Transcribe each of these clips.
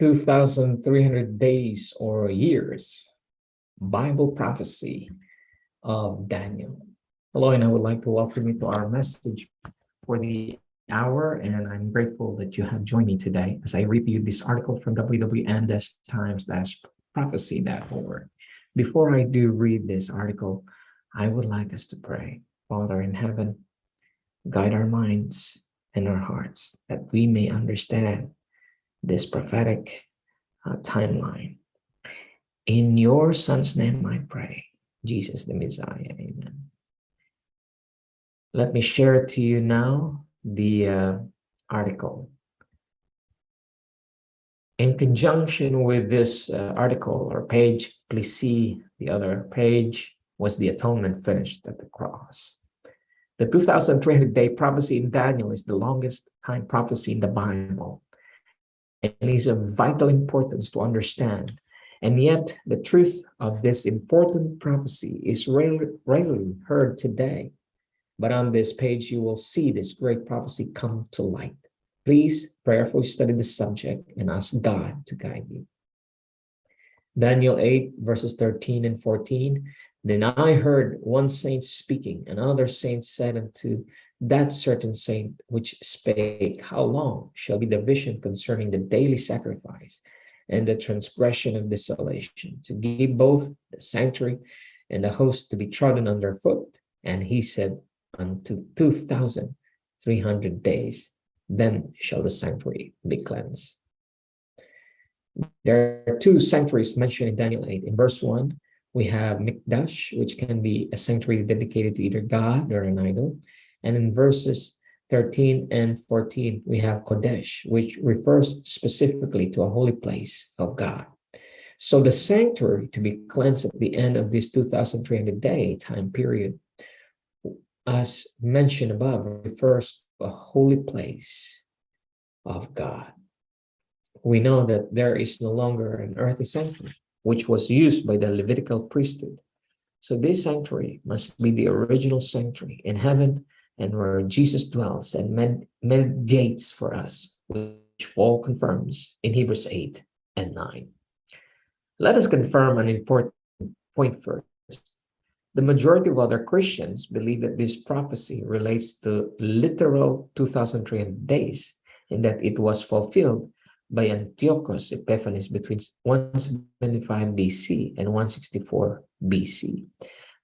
2,300 days or years, Bible prophecy of Daniel. Hello, and I would like to welcome you to our message for the hour, and I'm grateful that you have joined me today as I review this article from www.times-prophecy.org. Before I do read this article, I would like us to pray. Father in heaven, guide our minds and our hearts that we may understand this prophetic timeline. In your Son's name I pray, Jesus the Messiah, amen. Let me share to you now the article. In conjunction with this article or page, please see the other page, was the atonement finished at the cross. The 2,300-day prophecy in Daniel is the longest time prophecy in the Bible, and is of vital importance to understand. And yet, the truth of this important prophecy is rarely heard today. But on this page, you will see this great prophecy come to light. Please prayerfully study the subject and ask God to guide you. Daniel 8, verses 13 and 14. Then I heard one saint speaking, and another saint said unto that certain saint which spake, how long shall be the vision concerning the daily sacrifice and the transgression of desolation, to give both the sanctuary and the host to be trodden under foot? And he said, unto 2,300 days, then shall the sanctuary be cleansed. There are two sanctuaries mentioned in Daniel 8. In verse 1, we have Mikdash, which can be a sanctuary dedicated to either God or an idol. And in verses 13 and 14, we have Kodesh, which refers specifically to a holy place of God. So the sanctuary to be cleansed at the end of this 2,300-day time period, as mentioned above, refers to a holy place of God. We know that there is no longer an earthly sanctuary, which was used by the Levitical priesthood. So this sanctuary must be the original sanctuary in heaven, and where Jesus dwells and mediates for us, which Paul confirms in Hebrews 8 and 9. Let us confirm an important point first. The majority of other Christians believe that this prophecy relates to literal 2,300 days, and that it was fulfilled by Antiochus Epiphanes between 175 BC and 164 BC.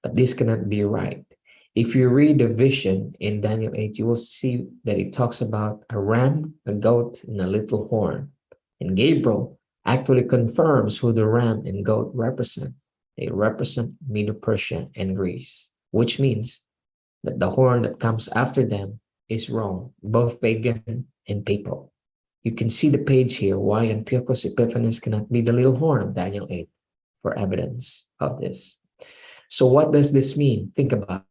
But this cannot be right. If you read the vision in Daniel 8, you will see that it talks about a ram, a goat, and a little horn. And Gabriel actually confirms who the ram and goat represent. They represent Medo-Persia and Greece, which means that the horn that comes after them is Rome, both pagan and papal. You can see the page here why Antiochus Epiphanes cannot be the little horn of Daniel 8 for evidence of this. So what does this mean? Think about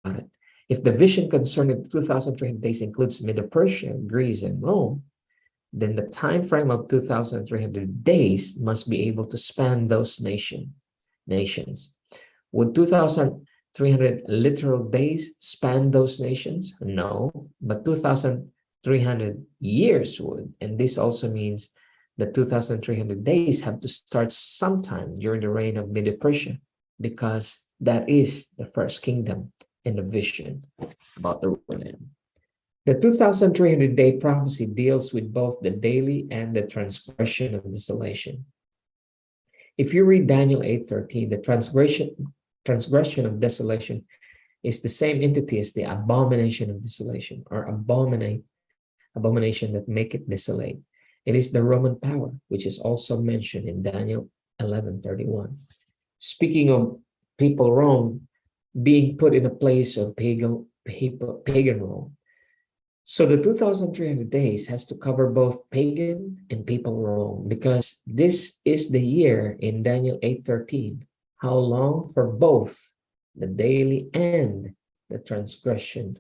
it. If the vision concerning 2,300 days includes Medo-Persia, Greece, and Rome, then the time frame of 2,300 days must be able to span those nations. Would 2,300 literal days span those nations? No, but 2,300 years would. And this also means that 2,300 days have to start sometime during the reign of Medo-Persia, because that is the first kingdom in the vision about the Lamb. The 2,300-day prophecy deals with both the daily and the transgression of desolation. If you read Daniel 8:13, the transgression of desolation is the same entity as the abomination of desolation, or abomination that make it desolate. It is the Roman power, which is also mentioned in Daniel 11:31. Speaking of papal Rome being put in a place of pagan Rome. So the 2,300 days has to cover both pagan and papal Rome, because this is the year in Daniel 8:13. How long? For both the daily and the transgression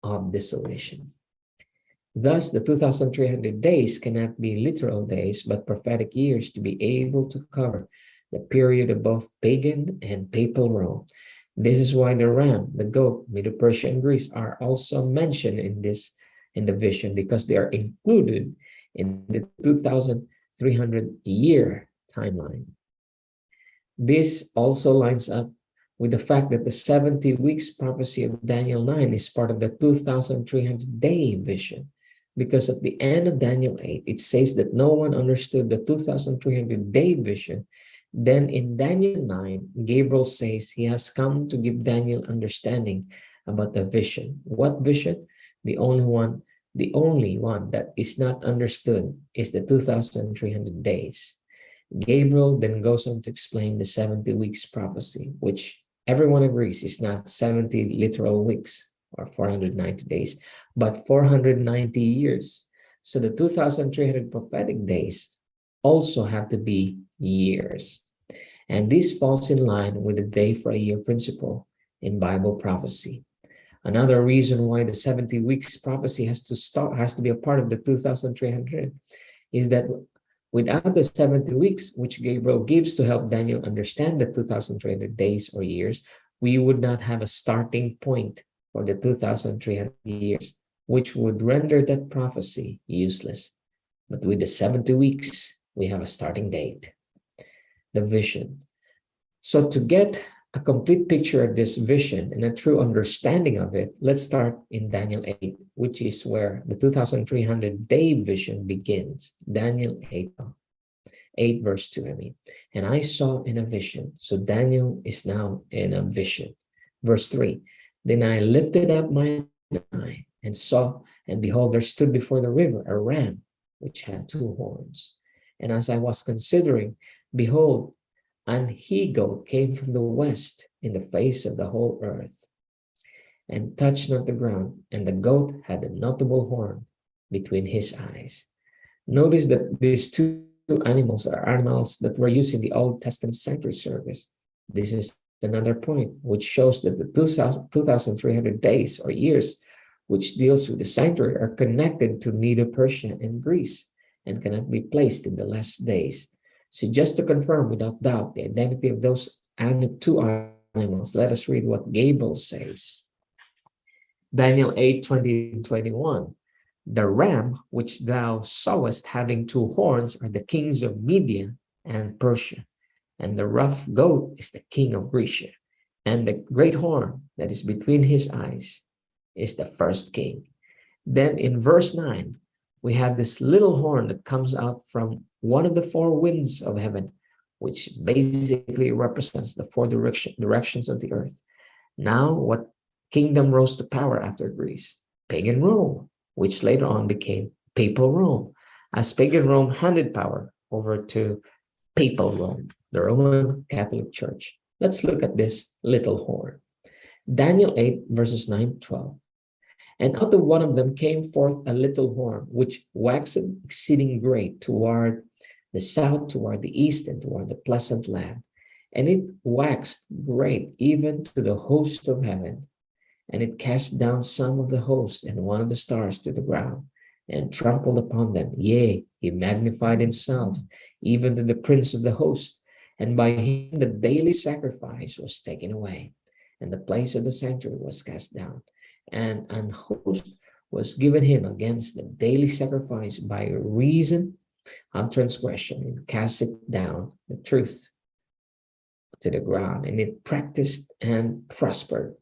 of desolation. Thus, the 2,300 days cannot be literal days, but prophetic years to be able to cover the period of both pagan and papal Rome. This is why the ram, the goat, Medo-Persia, and Greece are also mentioned in the vision, because they are included in the 2,300 300-year timeline. This also lines up with the fact that the 70 weeks prophecy of Daniel 9 is part of the 2,300-day vision. Because at the end of Daniel 8, it says that no one understood the 2,300-day vision. Then in Daniel 9, Gabriel says he has come to give Daniel understanding about the vision. What vision? The only one that is not understood is the 2,300 days. Gabriel then goes on to explain the 70 weeks prophecy, which everyone agrees is not 70 literal weeks or 490 days, but 490 years. So the 2,300 prophetic days also have to be years. And this falls in line with the day for a year principle in Bible prophecy. Another reason why the 70 weeks prophecy has to be a part of the 2,300 is that without the 70 weeks, which Gabriel gives to help Daniel understand the 2,300 days or years, we would not have a starting point for the 2,300 years, which would render that prophecy useless. But with the 70 weeks, we have a starting date, the vision. So to get a complete picture of this vision and a true understanding of it, let's start in Daniel 8, which is where the 2,300-day vision begins. Daniel 8 verse 2, And I saw in a vision. So Daniel is now in a vision. Verse 3, then I lifted up my eye and saw, and behold, there stood before the river a ram, which had 2 horns. And as I was considering, behold, an he-goat came from the west in the face of the whole earth, and touched not the ground, and the goat had a notable horn between his eyes. Notice that these two animals are animals that were used in the Old Testament sanctuary service. This is another point which shows that the 2,300 days or years which deals with the sanctuary are connected to Medo-Persia and Greece and cannot be placed in the last days. So just to confirm without doubt the identity of those 2 animals, let us read what Gabriel says. Daniel 8:20-21. The ram which thou sawest having 2 horns are the kings of Media and Persia, and the rough goat is the king of Grecia, and the great horn that is between his eyes is the first king. Then in verse 9, we have this little horn that comes out from one of the 4 winds of heaven, which basically represents the 4 directions of the earth. Now, what kingdom rose to power after Greece? Pagan Rome, which later on became Papal Rome, as Pagan Rome handed power over to Papal Rome, the Roman Catholic Church. Let's look at this little horn. Daniel 8, verses 9-12. And out of one of them came forth a little horn, which waxed exceeding great toward the south, toward the east, and toward the pleasant land. And it waxed great even to the host of heaven. And it cast down some of the host and one of the stars to the ground, and trampled upon them. Yea, he magnified himself, even to the prince of the host. And by him the daily sacrifice was taken away, and the place of the sanctuary was cast down. And an host was given him against the daily sacrifice by reason of transgression, and cast it down, the truth, to the ground, and it practiced and prospered.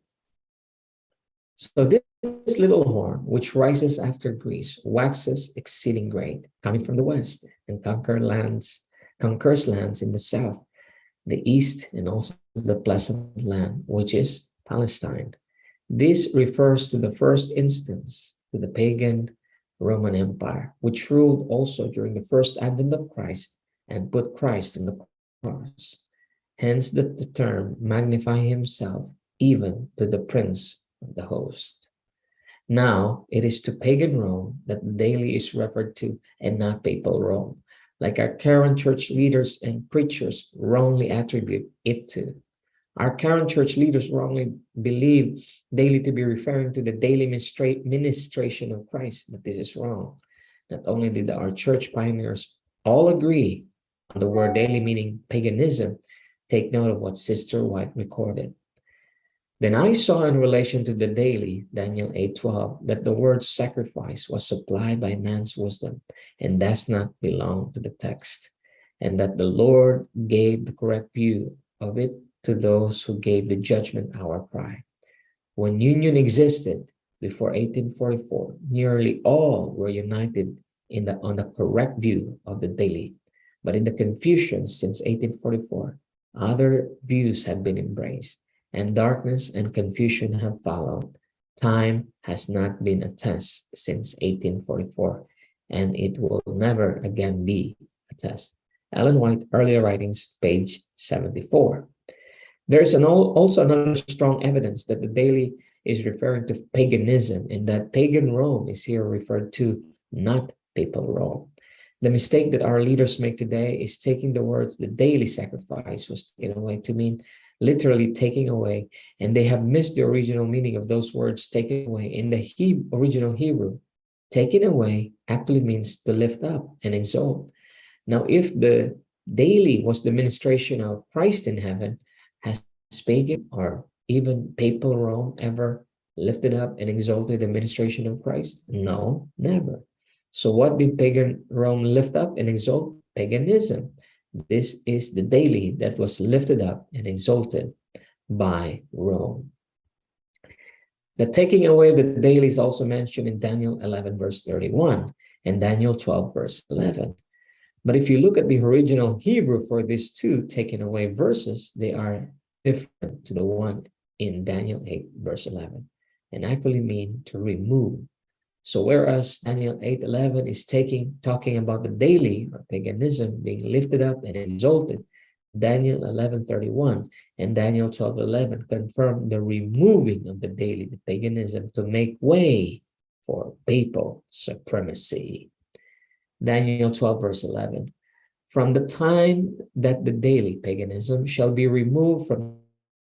So this little horn, which rises after Greece, waxes exceeding great, coming from the west, and conquers lands in the south, the east, and also the pleasant land, which is Palestine. This refers to the first instance to the pagan Roman Empire, which ruled also during the first advent of Christ and put Christ on the cross. Hence the term magnify himself even to the prince of the host. Now it is to pagan Rome that daily is referred to and not papal Rome, like our current church leaders and preachers wrongly attribute it to. Our current church leaders wrongly believe daily to be referring to the daily ministration of Christ, but this is wrong. Not only did our church pioneers all agree on the word daily meaning paganism, take note of what Sister White recorded. Then I saw in relation to the daily, Daniel 8:12, that the word sacrifice was supplied by man's wisdom and does not belong to the text, and that the Lord gave the correct view of it to those who gave the judgment hour cry. When union existed before 1844, nearly all were united on the correct view of the daily. But in the confusion since 1844, other views have been embraced, and darkness and confusion have followed. Time has not been a test since 1844, and it will never again be a test. Ellen White, Earlier Writings, page 74. There's also another strong evidence that the daily is referring to paganism, and that pagan Rome is here referred to, not papal Rome. The mistake that our leaders make today is taking the words the daily sacrifice was taken away to mean literally taking away, and they have missed the original meaning of those words taken away. In the original Hebrew, taken away actually means to lift up and exalt. Now, if the daily was the ministration of Christ in heaven, has pagan or even papal Rome ever lifted up and exalted the ministration of Christ? No, never. So what did pagan Rome lift up and exalt? Paganism. This is the daily that was lifted up and exalted by Rome. The taking away of the daily is also mentioned in Daniel 11, verse 31 and Daniel 12, verse 11. But if you look at the original Hebrew for these two taken away verses, they are different to the one in Daniel 8, verse 11, and actually mean to remove. So whereas Daniel 8:11 is talking about the daily or paganism being lifted up and exalted, Daniel 11:31 and Daniel 12:11 confirm the removing of the daily, the paganism, to make way for papal supremacy. Daniel 12, verse 11. From the time that the daily paganism shall be removed from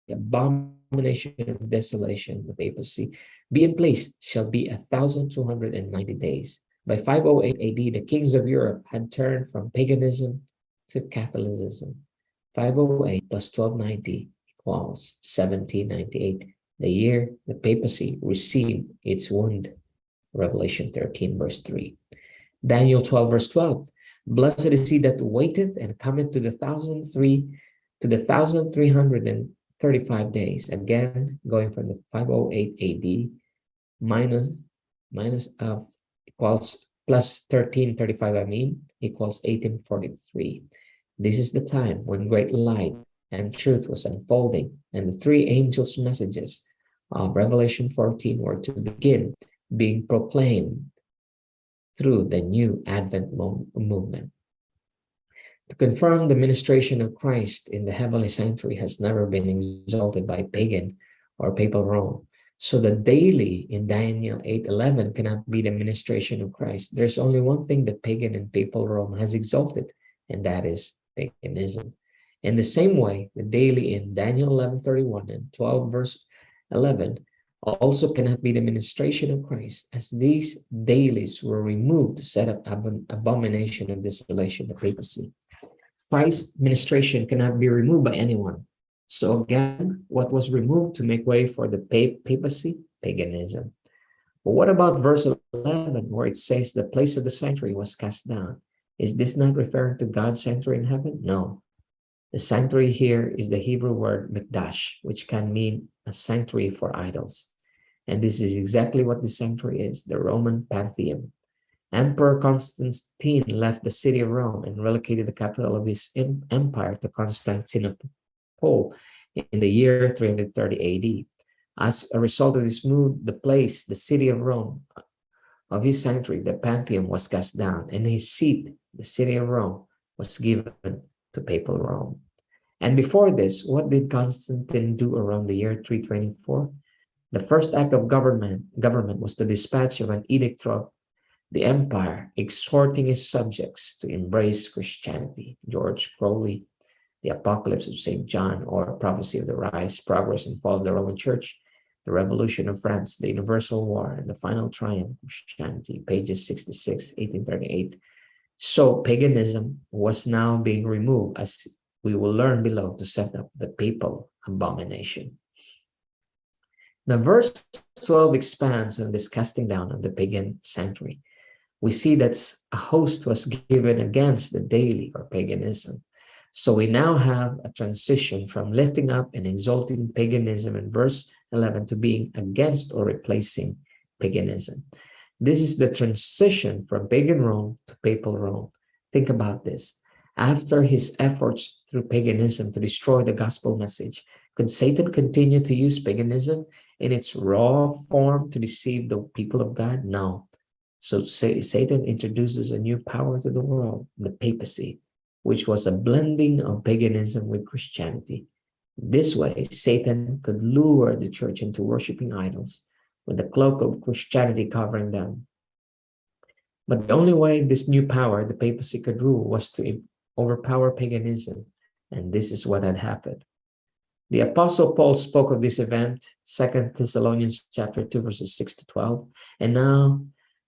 the abomination of desolation, the papacy, be in place, shall be 1,290 days. By 508 AD, the kings of Europe had turned from paganism to Catholicism. 508 plus 1290 equals 1798, the year the papacy received its wound. Revelation 13, verse 3. Daniel 12, verse 12. Blessed is he that waiteth and cometh to the 1,335 days. Again, going from the 508 AD minus equals plus 1335, equals 1843. This is the time when great light and truth was unfolding, and the three angels' messages of Revelation 14 were to begin being proclaimed through the new Advent movement. To confirm the ministration of Christ in the heavenly sanctuary has never been exalted by pagan or papal Rome. So the daily in Daniel 8:11 cannot be the ministration of Christ. There's only one thing that pagan and papal Rome has exalted, and that is paganism. In the same way, the daily in Daniel 11:31 and 12 verse 11 also cannot be the ministration of Christ, as these dailies were removed to set up abomination of desolation, the papacy. Christ's ministration cannot be removed by anyone. So again, what was removed to make way for the papacy? Paganism. But what about verse 11, where it says the place of the sanctuary was cast down? Is this not referring to God's sanctuary in heaven? No. The sanctuary here is the Hebrew word mikdash, which can mean a sanctuary for idols. And this is exactly what the sanctuary is, the Roman Pantheon. Emperor Constantine left the city of Rome and relocated the capital of his empire to Constantinople in the year 330 AD. As a result of this move, the city of Rome, of his sanctuary, the Pantheon, was cast down, and his seat, the city of Rome, was given to papal Rome. And before this, what did Constantine do around the year 324? The first act of government was the dispatch of an edict throughout the empire, exhorting his subjects to embrace Christianity. George Crowley, The Apocalypse of St. John, or Prophecy of the Rise, Progress, and Fall of the Roman Church, The Revolution of France, The Universal War, and the Final Triumph of Christianity, pages 66, 1838. So paganism was now being removed, as we will learn below, to set up the papal abomination. Now, verse 12 expands on this casting down of the pagan sanctuary. We see that a host was given against the daily or paganism. So we now have a transition from lifting up and exalting paganism in verse 11 to being against or replacing paganism. This is the transition from pagan Rome to papal Rome. Think about this. After his efforts through paganism to destroy the gospel message, could Satan continue to use paganism in its raw form to deceive the people of God? No. So Satan introduces a new power to the world, the papacy, which was a blending of paganism with Christianity. This way, Satan could lure the church into worshiping idols with the cloak of Christianity covering them. But the only way this new power, the papacy, could rule was to overpower paganism. And this is what had happened. The Apostle Paul spoke of this event, 2 Thessalonians chapter 2, verses 6 to 12. And now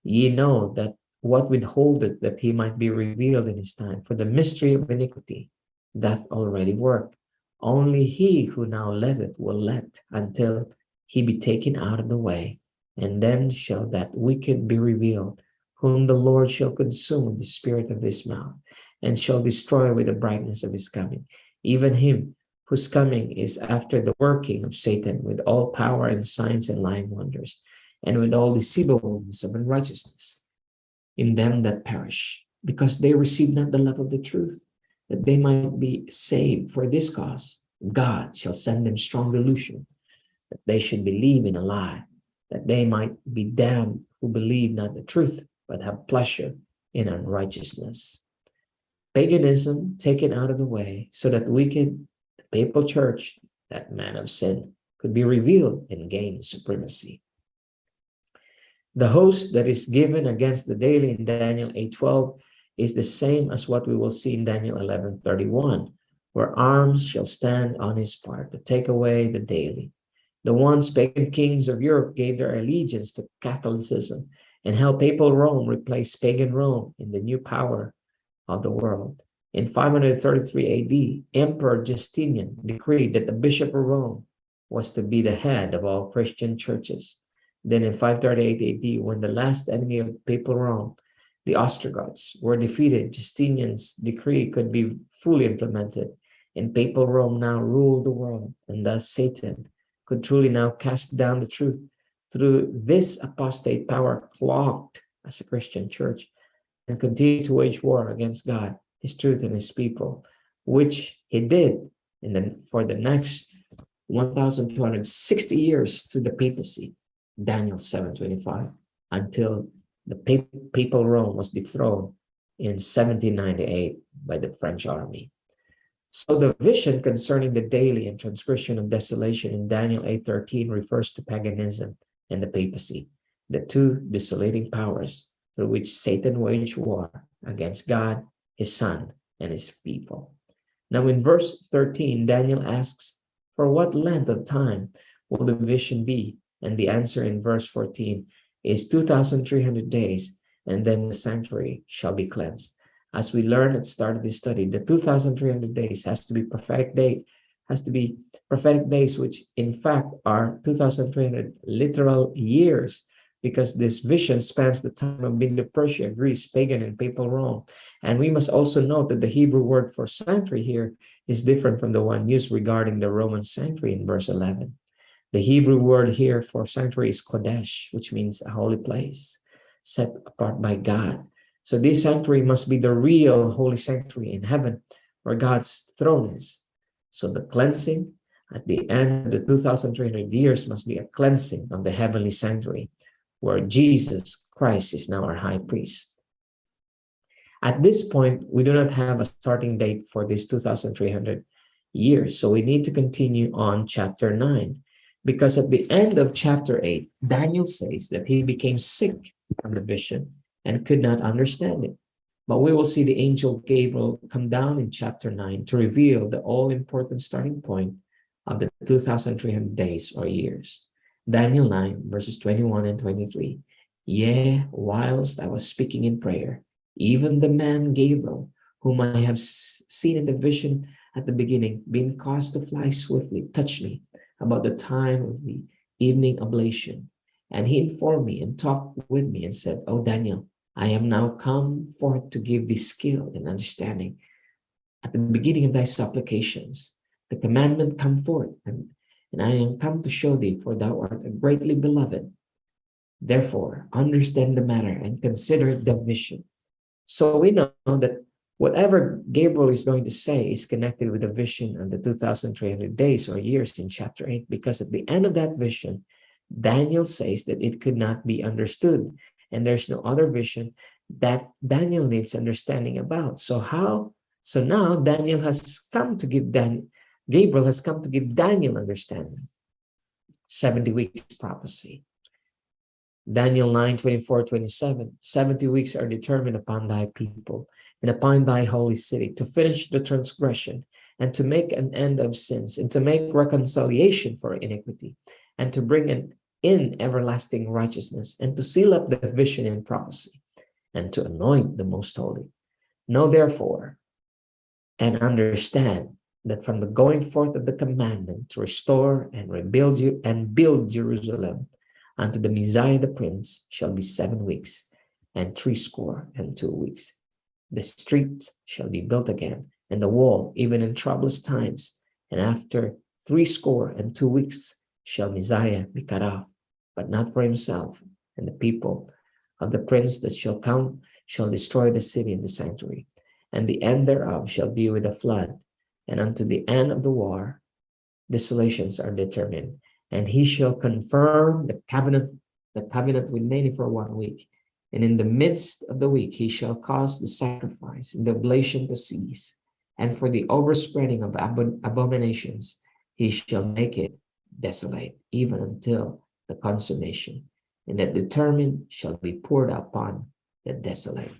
ye know that what withholdeth that he might be revealed in his time, for the mystery of iniquity doth already work. Only he who now letteth will let until he be taken out of the way, and then shall that wicked be revealed, whom the Lord shall consume with the spirit of his mouth, and shall destroy with the brightness of his coming, even him whose coming is after the working of Satan with all power and signs and lying wonders, and with all deceivableness of unrighteousness in them that perish, because they receive not the love of the truth, that they might be saved. For this cause God shall send them strong delusion, that they should believe in a lie, that they might be damned who believe not the truth, but have pleasure in unrighteousness. Paganism taken out of the way so that wicked, the papal church, that man of sin, could be revealed and gain supremacy. The host that is given against the daily in Daniel 8:12 is the same as what we will see in Daniel 11:31, where arms shall stand on his part to take away the daily. The once pagan kings of Europe gave their allegiance to Catholicism and helped papal Rome replace pagan Rome in the new power of the world. In 533 AD, Emperor Justinian decreed that the Bishop of Rome was to be the head of all Christian churches. Then in 538 AD, when the last enemy of papal Rome, the Ostrogoths, were defeated, Justinian's decree could be fully implemented, and papal Rome now ruled the world, and thus Satan could truly now cast down the truth through this apostate power cloaked as a Christian church, and continue to wage war against God, his truth, and his people, which he did for the next 1,260 years through the papacy, Daniel 7:25, until the papal Rome was dethroned in 1798 by the French army. So the vision concerning the daily and transgression of desolation in Daniel 8:13 refers to paganism and the papacy, the two desolating powers through which Satan waged war against God, his Son, and his people. Now in verse 13, Daniel asks, for what length of time will the vision be? And the answer in verse 14 is 2,300 days, and then the sanctuary shall be cleansed. As we learned at the start of this study, the 2,300 days has to be prophetic days, which in fact are 2,300 literal years, because this vision spans the time of Medo-Persia, Greece, pagan, and papal Rome. And we must also note that the Hebrew word for sanctuary here is different from the one used regarding the Roman sanctuary in verse 11. The Hebrew word here for sanctuary is kodesh, which means a holy place set apart by God. So this sanctuary must be the real holy sanctuary in heaven where God's throne is. So the cleansing at the end of the 2,300 years must be a cleansing of the heavenly sanctuary where Jesus Christ is now our high priest. At this point, we do not have a starting date for this 2,300 years. So we need to continue on chapter 9. Because at the end of chapter 8, Daniel says that he became sick from the vision and could not understand it. But we will see the angel Gabriel come down in chapter 9 to reveal the all-important starting point of the 2,300 days or years. Daniel 9, verses 21 and 23. Yea, whilst I was speaking in prayer, even the man Gabriel, whom I have seen in the vision at the beginning, being caused to fly swiftly, touched me about the time of the evening oblation. And he informed me and talked with me and said, "O Daniel, I am now come forth to give thee skill and understanding. At the beginning of thy supplications, the commandment come forth, and I am come to show thee, for thou art greatly beloved. Therefore, understand the matter and consider the vision." So we know that whatever Gabriel is going to say is connected with the vision of the 2,300 days or years in chapter 8, because at the end of that vision, Daniel says that it could not be understood. And there's no other vision that Daniel needs understanding about. So now Daniel has come to give Gabriel has come to give Daniel understanding. 70 weeks prophecy. Daniel 9:24-27. 70 weeks are determined upon thy people and upon thy holy city to finish the transgression and to make an end of sins and to make reconciliation for iniquity and to bring in everlasting righteousness and to seal up the vision and prophecy and to anoint the most holy. Know therefore and understand that from the going forth of the commandment to restore and rebuild you and build Jerusalem unto the Messiah the Prince shall be 7 weeks and 62 weeks. The streets shall be built again, and the wall, even in troublous times. And after 62 weeks shall Messiah be cut off, but not for himself. And the people of the prince that shall come shall destroy the city and the sanctuary. And the end thereof shall be with a flood. And unto the end of the war, desolations are determined. And he shall confirm the covenant with many for 1 week. And in the midst of the week, he shall cause the sacrifice and the oblation to cease. And for the overspreading of abominations, he shall make it desolate, even until the consummation. And that determined shall be poured upon the desolate.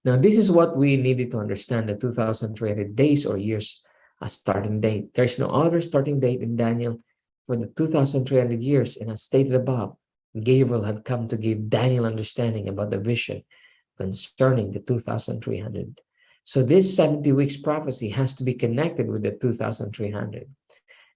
Now, this is what we needed to understand the 2,300 days or years as starting date. There's no other starting date in Daniel for the 2,300 years. And as stated above, Gabriel had come to give Daniel understanding about the vision concerning the 2,300. So this 70 weeks prophecy has to be connected with the 2,300.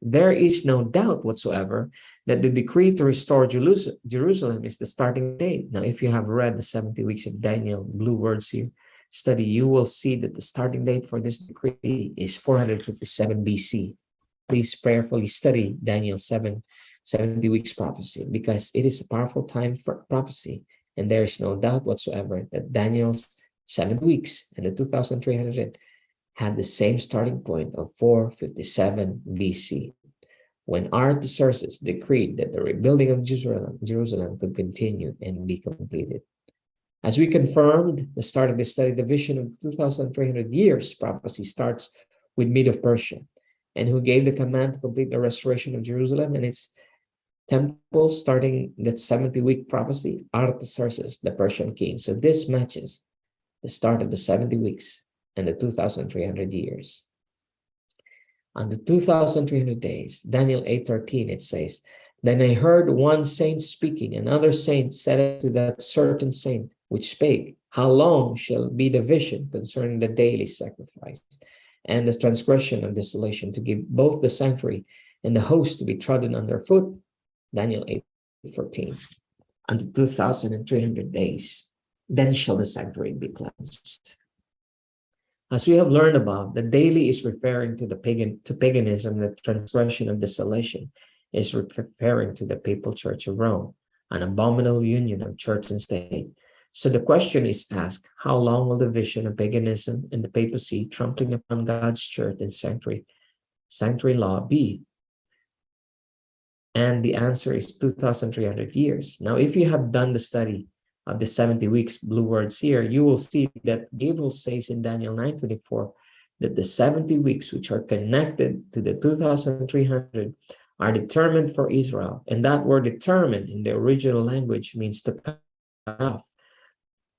There is no doubt whatsoever that the decree to restore Jerusalem is the starting date. Now, if you have read the 70 weeks of Daniel, blue words here, study, you will see that the starting date for this decree is 457 BC. Please prayerfully study Daniel 70 weeks prophecy, because it is a powerful time for prophecy. And there is no doubt whatsoever that Daniel's 7 weeks and the 2,300 had the same starting point of 457 BC, when Artaxerxes decreed that the rebuilding of Jerusalem could continue and be completed. As we confirmed the start of the study, the vision of 2,300 years prophecy starts with Medo of Persia, and who gave the command to complete the restoration of Jerusalem and its temple, starting that 70-week prophecy, Artaxerxes, the Persian king. So this matches the start of the 70 weeks and the 2,300 years. On the 2,300 days, Daniel 8:13, it says, "Then I heard one saint speaking, another saint said to that certain saint which spake, How long shall be the vision concerning the daily sacrifice and the transgression of desolation, to give both the sanctuary and the host to be trodden underfoot?" Daniel 8:14. Unto 2,300 days, then shall the sanctuary be cleansed. As we have learned above, the daily is referring to paganism. The transgression of desolation is referring to the papal church of Rome, an abominable union of church and state. So the question is asked, how long will the vision of paganism and the papacy trampling upon God's church and sanctuary law be? And the answer is 2,300 years. Now, if you have done the study of the 70 weeks, blue words here, you will see that Gabriel says in Daniel 9:24 that the 70 weeks which are connected to the 2,300 are determined for Israel. And that word determined in the original language means to cut off.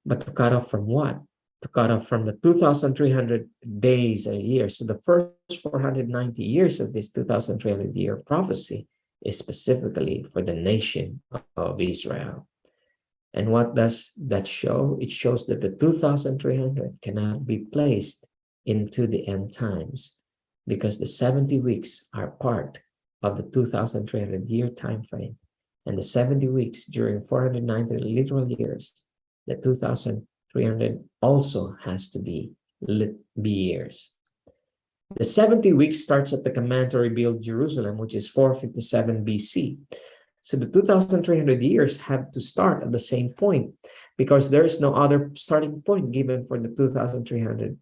But to cut off from what? To cut off from the 2,300 days a year. So the first 490 years of this 2,300 year prophecy is specifically for the nation of Israel. And what does that show? It shows that the 2,300 cannot be placed into the end times, because the 70 weeks are part of the 2,300-year time frame, and the 70 weeks during 490 literal years, the 2,300 also has to be years. The 70 weeks starts at the command to rebuild Jerusalem, which is 457 BC. So the 2,300 years have to start at the same point because there is no other starting point given for the 2,300.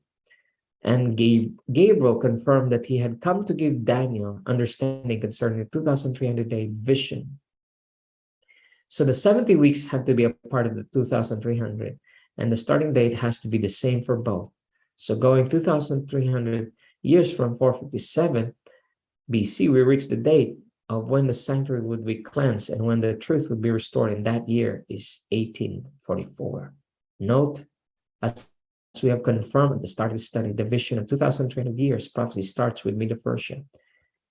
And Gabriel confirmed that he had come to give Daniel understanding concerning the 2,300-day vision. So the 70 weeks have to be a part of the 2,300, and the starting date has to be the same for both. So going 2,300 years from 457 BC, we reach the date of when the sanctuary would be cleansed and when the truth would be restored, and that year is 1844. Note, as we have confirmed at the start of the study, the vision of 2,300 years prophecy starts with Medo-Persia.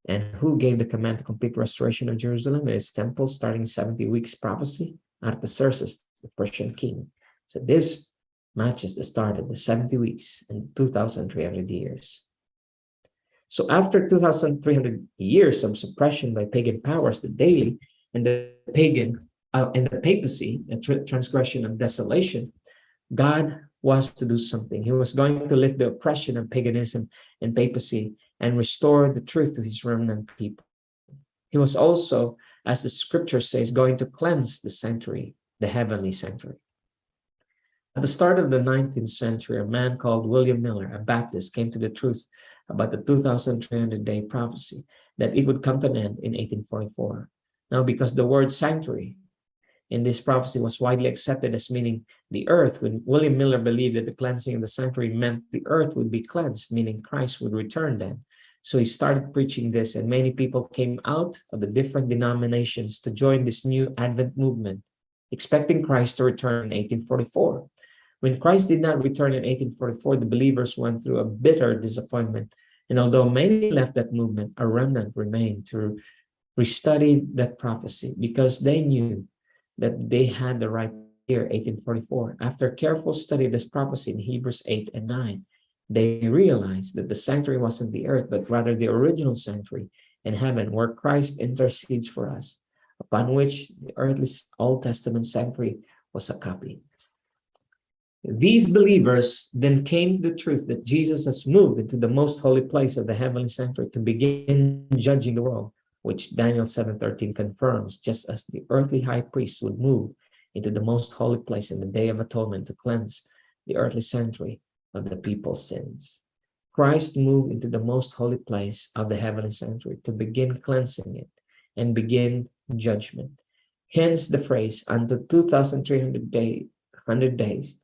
And who gave the command to complete restoration of Jerusalem and its temple, starting 70 weeks prophecy? Artaxerxes, the Persian king. So this matches the start of the 70 weeks and the 2,300 years. So after 2,300 years of suppression by pagan powers, the daily and the papacy, a transgression of desolation, God was to do something. He was going to lift the oppression of paganism and papacy and restore the truth to his remnant people. He was also, as the scripture says, going to cleanse the sanctuary, the heavenly sanctuary. At the start of the 19th century, a man called William Miller, a Baptist, came to the truth about the 2,300-day prophecy that it would come to an end in 1844. Now, because the word sanctuary in this prophecy was widely accepted as meaning the earth, when William Miller believed that the cleansing of the sanctuary meant the earth would be cleansed, meaning Christ would return then. So he started preaching this, and many people came out of the different denominations to join this new Advent movement, expecting Christ to return in 1844. When Christ did not return in 1844, the believers went through a bitter disappointment. And although many left that movement, a remnant remained to restudy that prophecy because they knew that they had the right year, 1844. After careful study of this prophecy in Hebrews 8 and 9, they realized that the sanctuary wasn't the earth, but rather the original sanctuary in heaven, where Christ intercedes for us, upon which the earthly Old Testament sanctuary was a copy. These believers then came to the truth that Jesus has moved into the most holy place of the heavenly sanctuary to begin judging the world, which Daniel 7:13 confirms, just as the earthly high priest would move into the most holy place in the Day of Atonement to cleanse the earthly sanctuary of the people's sins. Christ moved into the most holy place of the heavenly sanctuary to begin cleansing it and begin judgment. Hence the phrase, unto 2,300 days,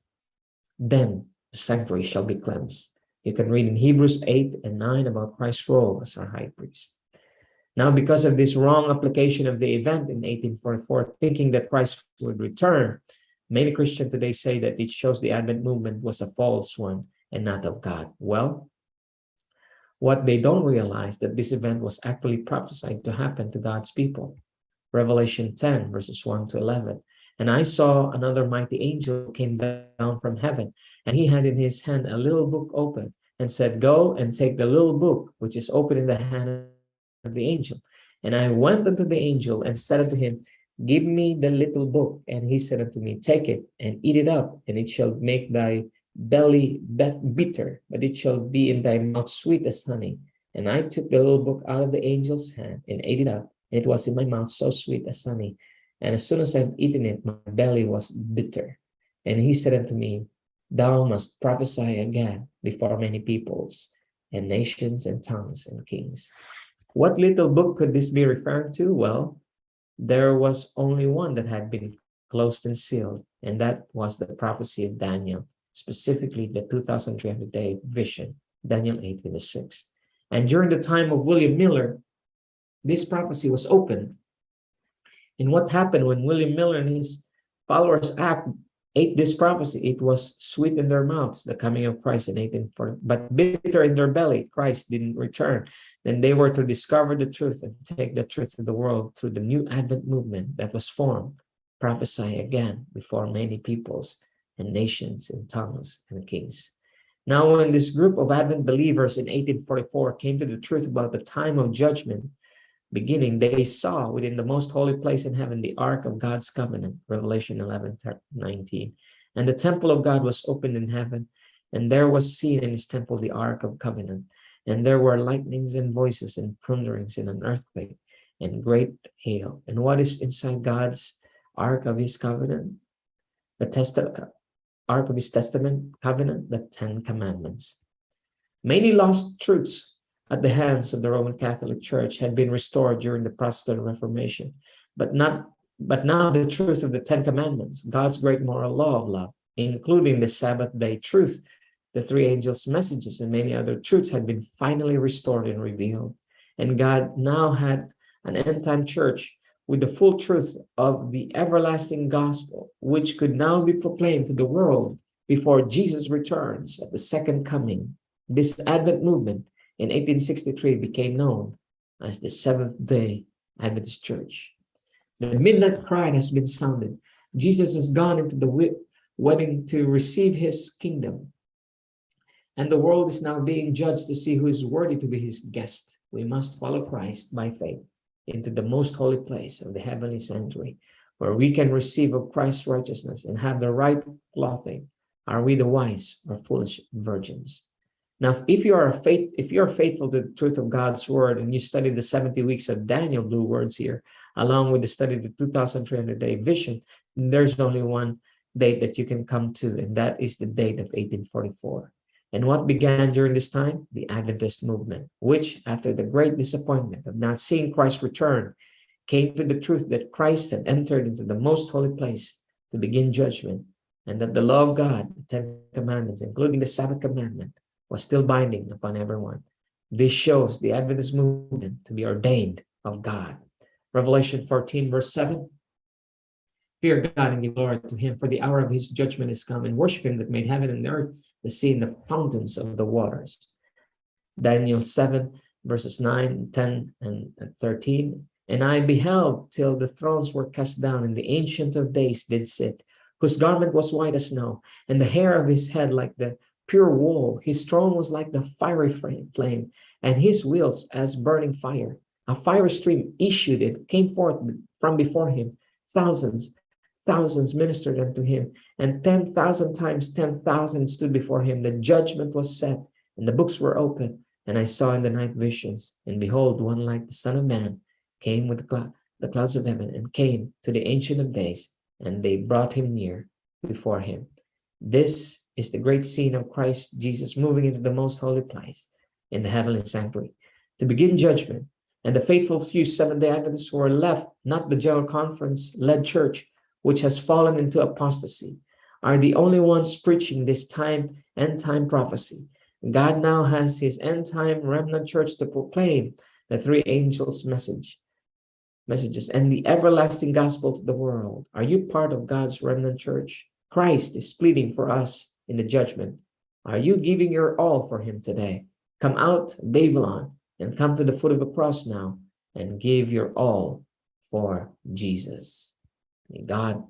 then the sanctuary shall be cleansed. You can read in Hebrews 8 and 9 about Christ's role as our high priest. Now, because of this wrong application of the event in 1844, thinking that Christ would return, many Christians today say that it shows the Advent movement was a false one and not of God. Well, what they don't realize that this event was actually prophesied to happen to God's people. Revelation 10, verses 1 to 11. And I saw another mighty angel came down from heaven, and he had in his hand a little book open, and said, Go and take the little book which is open in the hand of the angel. And I went unto the angel and said unto him, Give me the little book. And he said unto me, Take it and eat it up, and it shall make thy belly bitter, but it shall be in thy mouth sweet as honey. And I took the little book out of the angel's hand and ate it up, and it was in my mouth so sweet as honey. And as soon as I had eaten it, my belly was bitter. And he said unto me, Thou must prophesy again before many peoples and nations and tongues and kings. What little book could this be referring to? Well, there was only one that had been closed and sealed, and that was the prophecy of Daniel, specifically the 2,300-day vision, Daniel 8:6. And during the time of William Miller, this prophecy was opened. And what happened when William Miller and his followers ate this prophecy? It was sweet in their mouths, the coming of Christ in 1840, but bitter in their belly. Christ didn't return. Then they were to discover the truth and take the truth to the world through the new Advent movement that was formed, prophesy again before many peoples and nations and tongues and kings. Now, when this group of Advent believers in 1844 came to the truth about the time of judgment, beginning, they saw within the most holy place in heaven the ark of God's covenant, Revelation 11:19. And the temple of God was opened in heaven, and there was seen in his temple the ark of covenant. And there were lightnings and voices and thunderings and an earthquake and great hail. And what is inside God's ark of his covenant? The ark of his testament covenant, the 10 commandments. Many lost truths at the hands of the Roman Catholic Church had been restored during the Protestant Reformation, but now the truth of the 10 commandments, God's great moral law of love, including the Sabbath day truth, the three angels' messages, and many other truths had been finally restored and revealed. And God now had an end-time church with the full truth of the everlasting gospel, which could now be proclaimed to the world before Jesus returns at the second coming. This Advent movement in 1863 became known as the Seventh-day Adventist Church. The midnight cry has been sounded. Jesus has gone into the wedding to receive his kingdom. And the world is now being judged to see who is worthy to be his guest. We must follow Christ by faith into the most holy place of the heavenly sanctuary, where we can receive of Christ's righteousness and have the right clothing. Are we the wise or foolish virgins? Now, if you are faithful to the truth of God's word and you study the 70 weeks of Daniel, blue words here, along with the study of the 2,300-day vision, there's only one date that you can come to, and that is the date of 1844. And what began during this time? The Adventist movement, which, after the great disappointment of not seeing Christ return, came to the truth that Christ had entered into the most holy place to begin judgment, and that the law of God, the 10 commandments, including the Sabbath commandment, was still binding upon everyone. This shows the Adventist movement to be ordained of God. Revelation 14, verse 7. Fear God and give glory to him, for the hour of his judgment is come, and worship him that made heaven and earth, the sea, and the fountains of the waters. Daniel 7, verses 9, 10, and 13. And I beheld till the thrones were cast down, and the Ancient of Days did sit, whose garment was white as snow, and the hair of his head like the pure wool. His throne was like the fiery flame, and his wheels as burning fire. A fire stream issued, it came forth from before him. Thousands ministered unto him, and 10,000 times 10,000 stood before him. The judgment was set, and the books were opened. And I saw in the night visions, and behold, one like the Son of Man came with the clouds of heaven, and came to the Ancient of Days, and they brought him near before him. This is the great scene of Christ Jesus moving into the most holy place in the heavenly sanctuary to begin judgment. And the faithful few Seventh-day Adventists who are left, not the General Conference-led church, which has fallen into apostasy, are the only ones preaching this end-time prophecy. God now has his end-time remnant church to proclaim the three angels' messages and the everlasting gospel to the world. Are you part of God's remnant church? Christ is pleading for us in the judgment. Are you giving your all for him today? Come out, Babylon, and come to the foot of the cross now and give your all for Jesus. May God